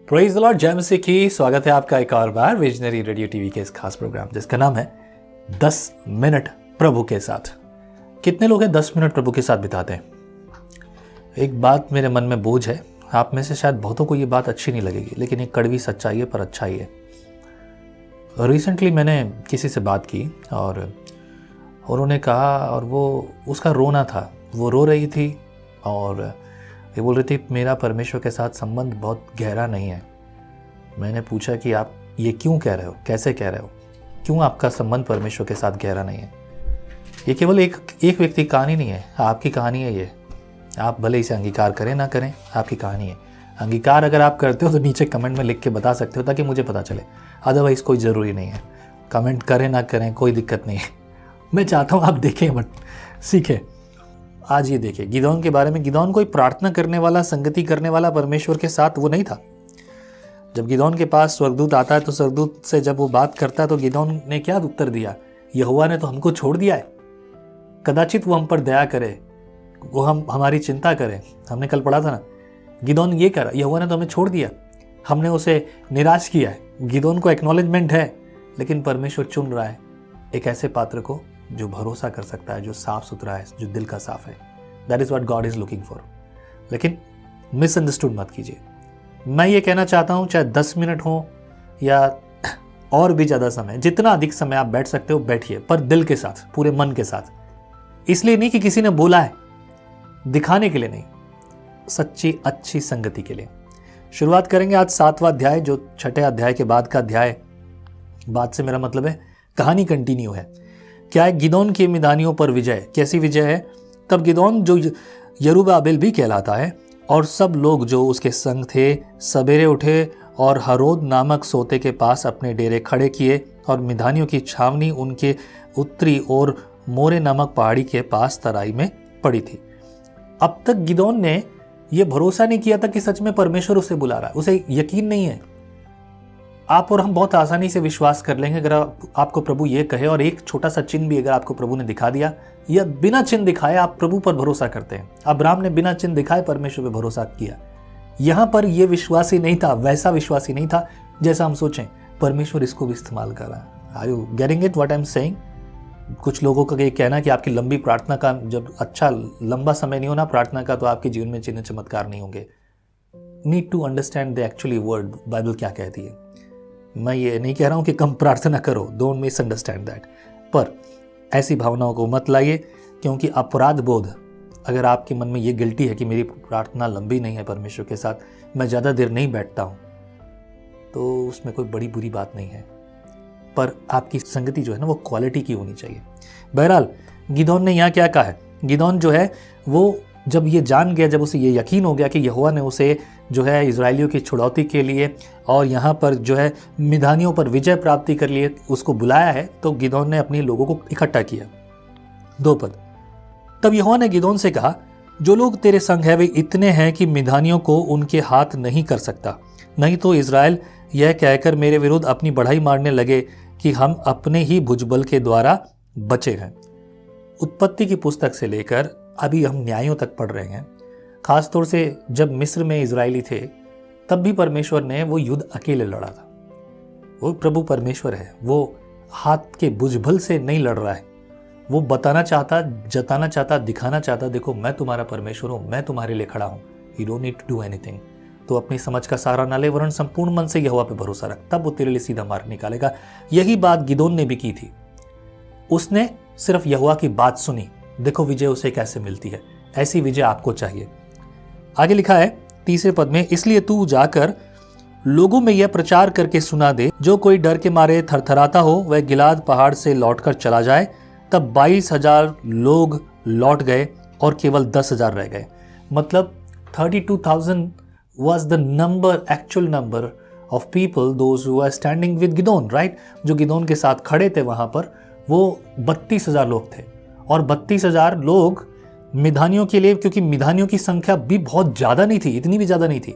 Praise the Lord, जय मसीह की। स्वागत है आपका एक और बार विजनरी रेडियो टीवी के इस खास प्रोग्राम जिसका नाम है 10 मिनट प्रभु के साथ। कितने लोग हैं 10 मिनट प्रभु के साथ बिताते हैं? एक बात मेरे मन में बोझ है, आप में से शायद बहुतों को ये बात अच्छी नहीं लगेगी, लेकिन एक कड़वी सच्चाई है पर अच्छा ही है। रिसेंटली मैंने किसी से बात की और उन्होंने कहा, और वो उसका रोना था, वो रो रही थी और ये बोल रही थी मेरा परमेश्वर के साथ संबंध बहुत गहरा नहीं है। मैंने पूछा कि आप ये क्यों कह रहे हो, कैसे कह रहे हो, क्यों आपका संबंध परमेश्वर के साथ गहरा नहीं है? ये केवल एक व्यक्ति की कहानी नहीं है, आपकी कहानी है ये। आप भले इसे अंगीकार करें ना करें, आपकी कहानी है। अंगीकार अगर आप करते हो तो नीचे कमेंट में लिख के बता सकते हो ताकि मुझे पता चले, अदरवाइज कोई ज़रूरी नहीं है। कमेंट करें ना करें कोई दिक्कत नहीं है। मैं चाहता हूँ आप देखें बट सीखें। आज ये देखिए गिदोन के बारे में। गिदोन कोई प्रार्थना करने वाला, संगति करने वाला परमेश्वर के साथ वो नहीं था। जब गिदोन के पास स्वर्गदूत आता है तो स्वर्गदूत से जब वो बात करता है तो गिदोन ने क्या उत्तर दिया? यहोवा ने तो हमको छोड़ दिया है, कदाचित वो हम पर दया करे, वो हमारी चिंता करे। हमने कल पढ़ा था ना, गिदोन ये कह रहा, यहोवा ने तो हमें छोड़ दिया, हमने उसे निराश किया है। गिदोन को एक्नॉलेजमेंट है, लेकिन परमेश्वर चुन रहा है एक ऐसे पात्र को जो भरोसा कर सकता है, जो साफ सुथरा है, जो दिल का साफ है। That is what God is looking for. लेकिन मिसअंडरस्टूड मत कीजिए। मैं ये कहना चाहता हूं, चाहे 10 मिनट हो या और भी ज़्यादा समय, जितना अधिक समय आप बैठ सकते हो बैठिए, पर दिल के साथ, पूरे मन के साथ। इसलिए नहीं कि किसी ने बोला है, दिखाने के लिए नहीं, सच्ची अच्छी संगति के लिए। शुरुआत करेंगे आज 7वां अध्याय, जो 6ठे अध्याय के बाद का अध्याय। बात से मेरा मतलब है कहानी कंटिन्यू है। क्या है? गिदोन की मिदानियों पर विजय। कैसी विजय है? तब गिदोन, जो यरूब्बाबेल भी कहलाता है, और सब लोग जो उसके संग थे सवेरे उठे और हरोद नामक सोते के पास अपने डेरे खड़े किए, और मिदानियों की छावनी उनके उत्तरी ओर मोरे नामक पहाड़ी के पास तराई में पड़ी थी। अब तक गिदोन ने यह भरोसा नहीं किया था कि सच में परमेश्वर उसे बुला रहा है, उसे यकीन नहीं है। आप और हम बहुत आसानी से विश्वास कर लेंगे अगर आपको प्रभु ये कहे, और एक छोटा सा चिन्ह भी अगर आपको प्रभु ने दिखा दिया, या बिना चिन्ह दिखाए आप प्रभु पर भरोसा करते हैं। अब्राहम ने बिना चिन्ह दिखाए परमेश्वर पर भरोसा किया। यहां पर यह विश्वासी नहीं था, वैसा विश्वासी नहीं था जैसा हम सोचें। परमेश्वर इसको भी इस्तेमाल कर रहा है। Are you getting it what I am saying? कुछ लोगों का ये कहना कि आपकी लंबी प्रार्थना का, जब अच्छा लंबा समय नहीं होना प्रार्थना का, तो आपके जीवन में चिन्ह चमत्कार नहीं होंगे। Need to understand the actually word, Bible क्या कहती है। मैं ये नहीं कह रहा हूं कि कम प्रार्थना करो, डोंट मिसअंडरस्टैंड दैट, पर ऐसी भावनाओं को मत लाइए, क्योंकि अपराध बोध अगर आपके मन में ये गिल्टी है कि मेरी प्रार्थना लंबी नहीं है परमेश्वर के साथ, मैं ज़्यादा देर नहीं बैठता हूं, तो उसमें कोई बड़ी बुरी बात नहीं है। पर आपकी संगति जो है ना, वो क्वालिटी की होनी चाहिए। बहरहाल गिदोन ने यहाँ क्या कहा है? गिदोन जो है वो जब ये जान गया, जब उसे ये यकीन हो गया कि यहोवा ने उसे जो है इजराइलियों की छुड़ौती के लिए और यहाँ पर जो है मिदानियों पर विजय प्राप्ति कर लिए उसको बुलाया है, तो गिदोन ने अपने लोगों को इकट्ठा किया। 2 पद। तब यहोवा ने गिदोन से कहा, जो लोग तेरे संग है वे इतने हैं कि मिदानियों को उनके हाथ नहीं कर सकता, नहीं तो इजराइल यह कहकर मेरे विरुद्ध अपनी बढ़ाई मारने लगे कि हम अपने ही भुजबल के द्वारा बचे हैं। उत्पत्ति की पुस्तक से लेकर अभी हम न्यायों तक पढ़ रहे हैं। खासतौर से जब मिस्र में इजरायली थे, तब भी परमेश्वर ने वो युद्ध अकेले लड़ा था। वो प्रभु परमेश्वर है, वो हाथ के भुजबल से नहीं लड़ रहा है। वो बताना चाहता, जताना चाहता, दिखाना चाहता, देखो मैं तुम्हारा परमेश्वर हूँ, मैं तुम्हारे लिए खड़ा हूँ। You don't need to do anything. तो अपनी समझ का सहारा ना ले, वरन संपूर्ण मन से यहोवा पे भरोसा रख, तब वो तेरे लिए सीधा मार्ग निकालेगा। यही बात गिदोन ने भी की थी। उसने सिर्फ यहोवा की बात सुनी, देखो विजय उसे कैसे मिलती है। ऐसी विजय आपको चाहिए। आगे लिखा है 3 पद में, इसलिए तू जाकर लोगों में यह प्रचार करके सुना दे, जो कोई डर के मारे थरथराता हो वह गिलाद पहाड़ से लौटकर चला जाए। तब 22,000 लोग लौट गए और केवल 10,000 रह गए। मतलब 32,000 was the number, actual number of people, those who were standing with Gideon, right? जो गिदोन के साथ खड़े थे वहां पर, वो 32,000 लोग थे। और 32,000 लोग मिधानियों के लिए, क्योंकि मिधानियों की संख्या भी बहुत ज़्यादा नहीं थी, इतनी भी ज़्यादा नहीं थी,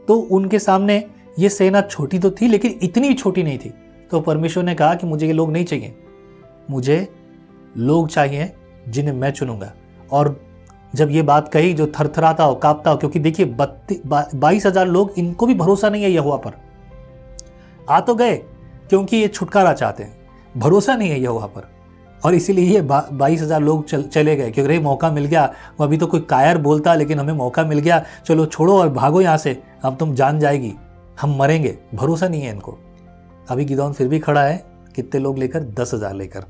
तो उनके सामने ये सेना छोटी तो थी लेकिन इतनी भी छोटी नहीं थी। तो परमेश्वर ने कहा कि मुझे ये लोग नहीं चाहिए, मुझे लोग चाहिए जिन्हें मैं चुनूंगा। और जब ये बात कही जो थरथराता हो, कांपता हो, क्योंकि देखिए 22,000 लोग, इनको भी भरोसा नहीं है यहोवा पर। आ तो गए क्योंकि ये छुटकारा चाहते हैं, भरोसा नहीं है यहोवा पर, और इसीलिए ये 22,000 लोग चले गए, क्योंकि मौका मिल गया। वो अभी तो कोई कायर बोलता, लेकिन हमें मौका मिल गया, चलो छोड़ो और भागो यहाँ से, अब तुम जान जाएगी, हम मरेंगे। भरोसा नहीं है इनको। अभी गिदोन फिर भी खड़ा है, कितने लोग लेकर? 10,000 लेकर।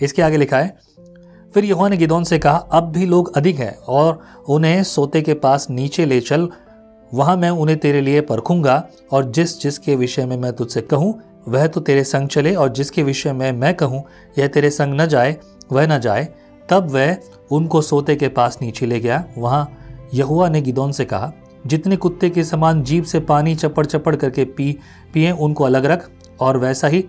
इसके आगे लिखा है, फिर यहोवा ने गिदोन से कहा, अब भी लोग अधिक हैं और उन्हें सोते के पास नीचे ले चल, वहां मैं उन्हें तेरे लिए परखूंगा, और जिसके विषय में मैं तुझसे कहूं वह तो तेरे संग चले, और जिसके विषय में मैं कहूं यह तेरे संग न जाए वह न जाए। तब वह उनको सोते के पास नीचे ले गया। वहां यहोवा ने गिदोन से कहा, जितने कुत्ते के समान जीभ से पानी चपड़ चपड़ करके पिए उनको अलग रख, और वैसा ही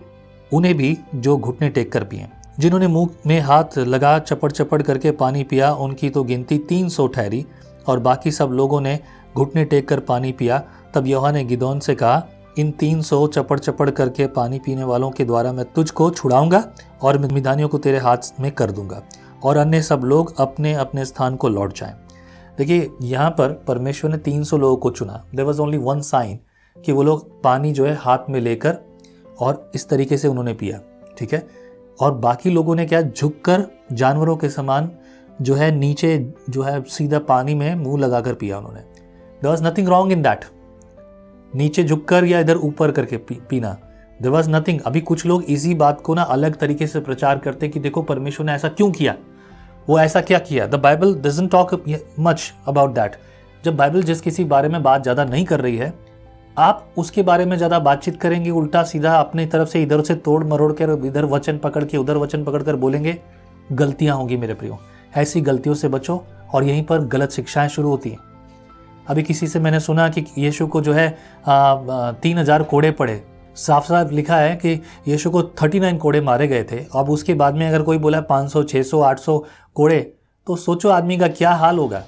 उन्हें भी जो घुटने टेक कर पिए। जिन्होंने मुंह में हाथ लगा चपड़ चपड़ करके पानी पिया, उनकी तो गिनती 300 ठहरी, और बाकी सब लोगों ने घुटने टेक कर पानी पिया। तब यहोवा ने गिदोन से कहा, इन 300 चपड़ चपड़ करके पानी पीने वालों के द्वारा मैं तुझको छुड़ाऊंगा और मिद्यानियों को तेरे हाथ में कर दूंगा, और अन्य सब लोग अपने अपने स्थान को लौट जाएं। देखिए यहाँ पर परमेश्वर ने 300 लोगों को चुना। There was only one sign कि वो लोग पानी जो है हाथ में लेकर और इस तरीके से उन्होंने पिया, ठीक है। और बाकी लोगों ने क्या, झुककर जानवरों के समान जो है नीचे जो है सीधा पानी में मुंह लगाकर पिया उन्होंने। There was nothing wrong in that, नीचे झुककर या इधर ऊपर करके पीना, देयर वाज नथिंग। अभी कुछ लोग इसी बात को ना अलग तरीके से प्रचार करते कि देखो परमेश्वर ने ऐसा क्यों किया, वो ऐसा क्या किया। The Bible doesn't talk much about that. जब बाइबल जिस किसी बारे में बात ज़्यादा नहीं कर रही है, आप उसके बारे में ज़्यादा बातचीत करेंगे, उल्टा सीधा अपनी तरफ से इधर से तोड़ मरोड़ कर इधर वचन पकड़ के उधर वचन पकड़ कर बोलेंगे, गलतियाँ होंगी मेरे प्रियो। ऐसी गलतियों से बचो, और यहीं पर गलत शिक्षाएं शुरू होती हैं। अभी किसी से मैंने सुना कि यीशु को जो है 3,000 कोड़े पड़े। साफ साफ लिखा है कि यीशु को 39 कोड़े मारे गए थे। अब उसके बाद में अगर कोई बोला 500, 600, 800 कोड़े, तो सोचो आदमी का क्या हाल होगा।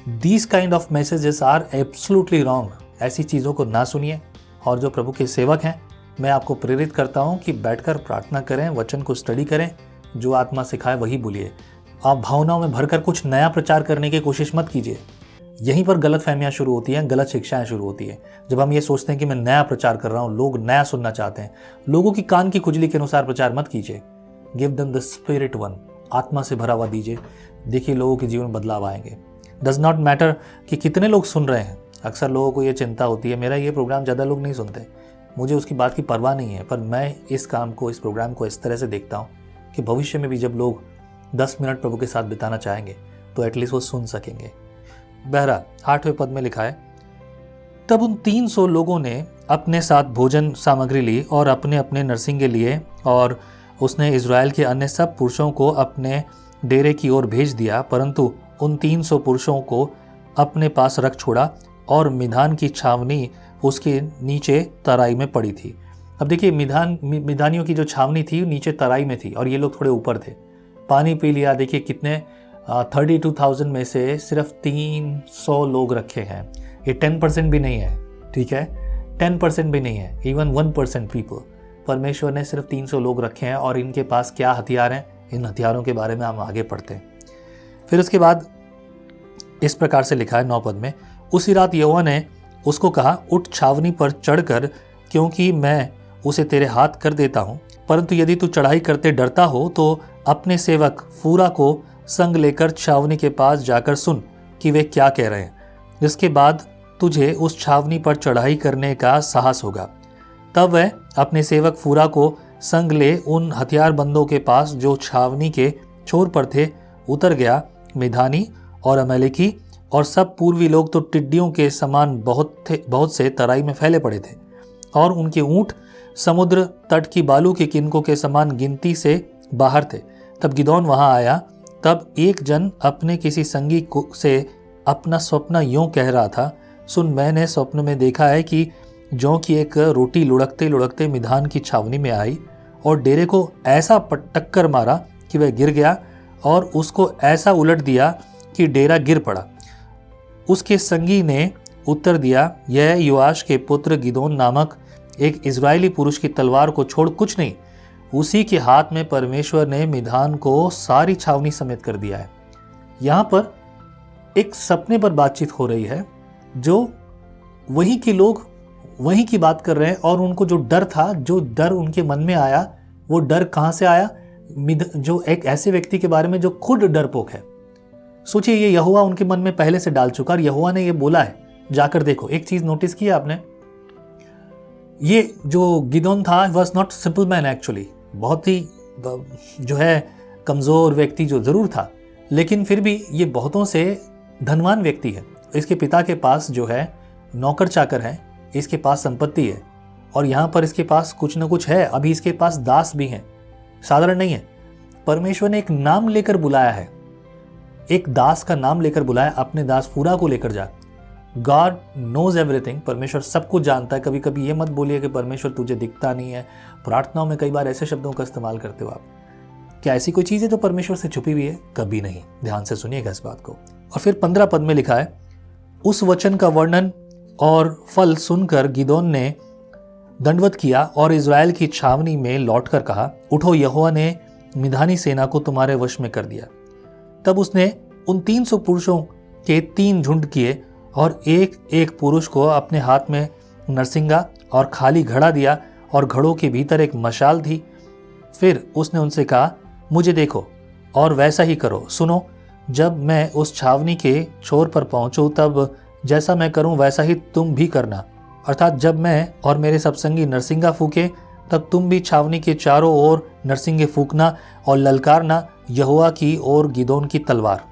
These kind of messages are absolutely wrong. ऐसी चीज़ों को ना सुनिए। और जो प्रभु के सेवक हैं, मैं आपको प्रेरित करता हूँ कि बैठकर प्रार्थना करें, वचन को स्टडी करें, जो आत्मा सिखाए वही बोलिए। आप भावनाओं में भरकर कुछ नया प्रचार करने की कोशिश मत कीजिए। यहीं पर गलत फहमियाँ शुरू होती हैं, गलत शिक्षाएं शुरू होती हैं। जब हम ये सोचते हैं कि मैं नया प्रचार कर रहा हूँ, लोग नया सुनना चाहते हैं, लोगों की कान की खुजली के अनुसार प्रचार मत कीजिए। Give them the spirit one, आत्मा से भरा हुआ दीजिए। देखिए लोगों के जीवन में बदलाव आएंगे। डज नॉट मैटर कि कितने लोग सुन रहे हैं। अक्सर लोगों को ये चिंता होती है, मेरा ये प्रोग्राम ज़्यादा लोग नहीं सुनते, मुझे उसकी बात की परवाह नहीं है, पर मैं इस काम को, इस प्रोग्राम को इस तरह से देखता हूँ कि भविष्य में भी जब लोग 10 मिनट प्रभु के साथ बिताना चाहेंगे तो एटलीस्ट वो सुन सकेंगे। बहरहाल 8वें पद में लिखा है, तब उन 300 लोगों ने अपने साथ भोजन सामग्री ली और अपने अपने नरसिंगे लिए, और उसने इज़राइल के अन्य सब पुरुषों को अपने डेरे की ओर भेज दिया, परंतु उन 300 पुरुषों को अपने पास रख छोड़ा, और मिधान की छावनी उसके नीचे तराई में पड़ी थी। अब देखिए मिधानियों की जो छावनी थी नीचे तराई में थी, और ये लोग थोड़े ऊपर थे। पानी पी लिया। देखिए कितने 32,000 में से सिर्फ 300 लोग रखे हैं। ये 10% भी नहीं है, ठीक है, 10% भी नहीं है, इवन 1% पीपल। परमेश्वर ने सिर्फ 300 लोग रखे हैं, और इनके पास क्या हथियार हैं, इन हथियारों के बारे में हम आगे पढ़ते हैं। फिर उसके बाद इस प्रकार से लिखा है 9 पद में, उसी रात यहोवा ने उसको कहा, उठ छावनी पर चढ़कर, क्योंकि मैं उसे तेरे हाथ कर देता हूँ। परंतु यदि तू चढ़ाई करते डरता हो तो अपने सेवक फूरा को संग लेकर छावनी के पास जाकर सुन कि वे क्या कह रहे हैं। इसके बाद तुझे उस छावनी पर चढ़ाई करने का साहस होगा। तब वह अपने सेवक फूरा को संग ले उन हथियारबंदों के पास जो छावनी के छोर पर थे उतर गया। मिधानी और अमेलेकी और सब पूर्वी लोग तो टिड्डियों के समान बहुत से तराई में फैले पड़े थे, और उनके ऊंट समुद्र तट की बालू के किनकों के समान गिनती से बाहर थे। तब गिदोन वहां आया। तब एक जन अपने किसी संगी से अपना स्वप्न यूं कह रहा था, सुन, मैंने स्वप्न में देखा है कि जौ की एक रोटी लुढ़कते लुढ़कते मिधान की छावनी में आई और डेरे को ऐसा टक्कर मारा कि वह गिर गया, और उसको ऐसा उलट दिया कि डेरा गिर पड़ा। उसके संगी ने उत्तर दिया, यह योआश के पुत्र गिदोन नामक एक इज़राइली पुरुष की तलवार को छोड़ कुछ नहीं, उसी के हाथ में परमेश्वर ने मिधान को सारी छावनी समेत कर दिया है। यहाँ पर एक सपने पर बातचीत हो रही है, जो वहीं के लोग वहीं की बात कर रहे हैं, और उनको जो डर था, जो डर उनके मन में आया, वो डर कहाँ से आया? जो एक ऐसे व्यक्ति के बारे में जो खुद डरपोक है। सोचिए, ये यहोवा उनके मन में पहले से डाल चुका, और यहोवा ने ये बोला है जाकर देखो। एक चीज नोटिस किया आपने, ये जो गिदोन था was not simple man actually, बहुत ही जो है कमजोर व्यक्ति जो जरूर था, लेकिन फिर भी ये बहुतों से धनवान व्यक्ति है। इसके पिता के पास जो है नौकर चाकर है, इसके पास संपत्ति है, और यहाँ पर इसके पास कुछ ना कुछ है। अभी इसके पास दास भी हैं, साधारण नहीं है। परमेश्वर ने एक नाम लेकर बुलाया है, एक दास का नाम लेकर बुलाया, अपने दास फूरा को लेकर जा। गॉड नोज एवरीथिंग, परमेश्वर सब कुछ जानता है। कभी कभी ये मत बोलिए कि परमेश्वर तुझे दिखता नहीं है। प्रार्थनाओं में कई बार ऐसे शब्दों का इस्तेमाल करते हो आप। क्या ऐसी कोई चीज़ है जो परमेश्वर से छुपी हुई है? कभी नहीं। ध्यान से सुनिएगा इस बात को। और फिर 15 पद में लिखा है, उस वचन का वर्णन और फल सुनकर गिदोन ने दंडवत किया और इज़राइल की छावनी में लौटकर कहा, उठो, यहोवा ने मिधानी सेना को तुम्हारे वश में कर दिया। तब उसने उन 300 पुरुषों के 3 झुंड किए और एक एक पुरुष को अपने हाथ में नरसिंगा और खाली घड़ा दिया, और घड़ों के भीतर एक मशाल थी। फिर उसने उनसे कहा, मुझे देखो और वैसा ही करो। सुनो, जब मैं उस छावनी के छोर पर पहुंचूं, तब जैसा मैं करूं वैसा ही तुम भी करना। अर्थात जब मैं और मेरे सब संगी नरसिंगा फूके, तब तुम भी छावनी के चारों ओर नरसिंगे फूकना और ललकारना, यहोवा की और गिदोन की तलवार।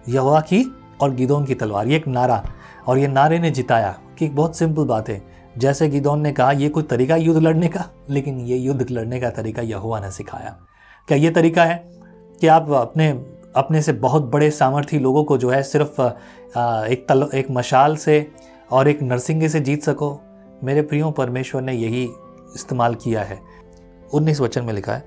यहोवा की और गिदोन की तलवार, ये एक नारा, और ये नारे ने जिताया। कि बहुत सिंपल बात है, जैसे गिदोन ने कहा ये कोई तरीका युद्ध लड़ने का, लेकिन ये युद्ध लड़ने का तरीका यहोवा ने सिखाया। क्या ये तरीका है कि आप अपने से बहुत बड़े सामर्थी लोगों को जो है सिर्फ एक मशाल से और एक नरसिंगे से जीत सको? मेरे प्रियो, परमेश्वर ने यही इस्तेमाल किया है। 19 वचन में लिखा है,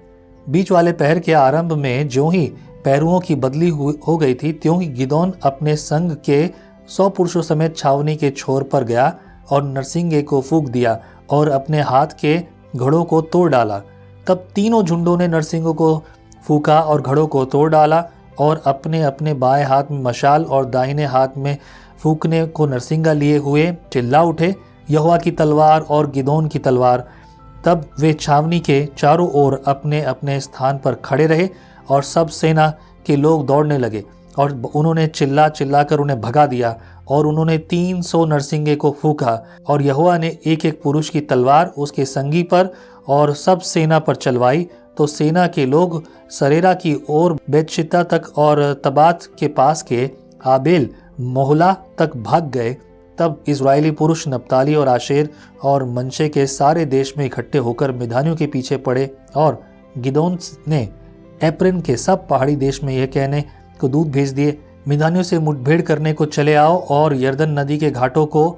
बीच वाले पहर के आरंभ में ज्यों ही पैरुओं की बदली हो गई थी, त्यों ही गिदोन अपने संग के 100 पुरुषों समेत छावनी के छोर पर गया और नरसिंगे को फूंक दिया और अपने हाथ के घड़ों को तोड़ डाला। तब तीनों झुंडों ने नरसिंगों को फूंका और घड़ों को तोड़ डाला, और अपने अपने बाएं हाथ में मशाल और दाहिने हाथ में फूंकने को नरसिंगा लिए हुए चिल्ला उठे, यहोवा की तलवार और गिदोन की तलवार। तब वे छावनी के चारों ओर अपने अपने स्थान पर खड़े रहे, और सब सेना के लोग दौड़ने लगे, और उन्होंने चिल्ला चिल्ला कर उन्हें भगा दिया, और उन्होंने 300 नरसिंगे को फूंका, और यहोवा ने एक एक पुरुष की तलवार उसके संगी पर और सब सेना पर चलवाई। तो सेना के लोग सरेरा की ओर बेतशित्ता तक और तबात के पास के आबेल मोहला तक भाग गए। तब इज़राइली पुरुष नप्ताली और आशेर और मनशे के सारे देश में इकट्ठे होकर मिधानियों के पीछे पड़े, और गिदोन ने एप्रैम के सब पहाड़ी देश में यह कहने को दूत भेज दिए, मिधानियों से मुठभेड़ करने को चले आओ, और यरदन नदी के घाटों को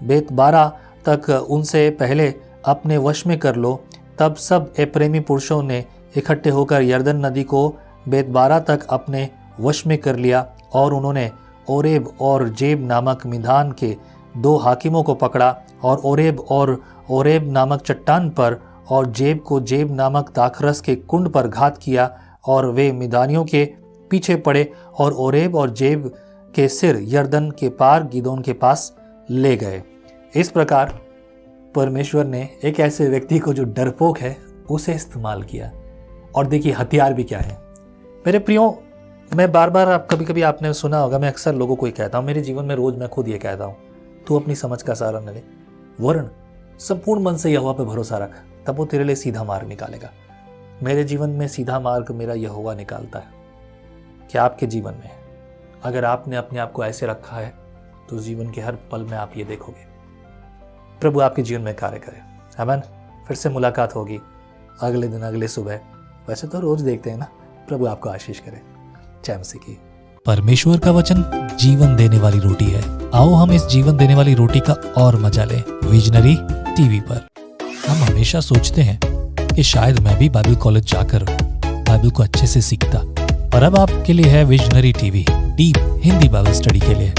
बेतबारा तक उनसे पहले अपने वश में कर लो। तब सब एप्रेमी पुरुषों ने इकट्ठे होकर यरदन नदी को बेतबारा तक अपने वश में कर लिया, और उन्होंने ओरेब और जेब नामक मिधान के 2 हाकिमों को पकड़ा, और ओरेब नामक चट्टान पर और जेब को जेब नामक दाखरस के कुंड पर घात किया, और वे मिधानियों के पीछे पड़े और ओरेब और जेब के सिर यरदन के पार गिदोन के पास ले गए। इस प्रकार परमेश्वर ने एक ऐसे व्यक्ति को जो डरपोक है उसे इस्तेमाल किया। और देखिए हथियार भी क्या है। मेरे प्रियो, मैं बार बार कभी कभी आपने सुना होगा, मैं अक्सर लोगों को ही कहता हूँ, मेरे जीवन में रोज मैं खुद ये कहता हूँ, तू अपनी समझ का सहारा न ले, वरन संपूर्ण मन से यहोवा पे भरोसा रख, तब वो तेरे लिए सीधा मार्ग निकालेगा। मेरे जीवन में सीधा मार्ग मेरा यहोवा निकालता है। क्या आपके जीवन में अगर आपने अपने आप को ऐसे रखा है तो जीवन के हर पल में आप ये देखोगे प्रभु आपके जीवन में कार्य करे। आमीन। फिर से मुलाकात होगी अगले दिन अगले सुबह, वैसे तो रोज देखते हैं ना। प्रभु आपको आशीष करे। जय मसीह की। परमेश्वर का वचन जीवन देने वाली रोटी है। आओ हम इस जीवन देने वाली रोटी का और मजा लें विजनरी टीवी पर। हम हमेशा सोचते हैं कि शायद मैं भी बाइबल कॉलेज जाकर बाइबल को अच्छे से सीखता, पर अब आपके लिए है visionary TV, deep Hindi Bible study के लिए।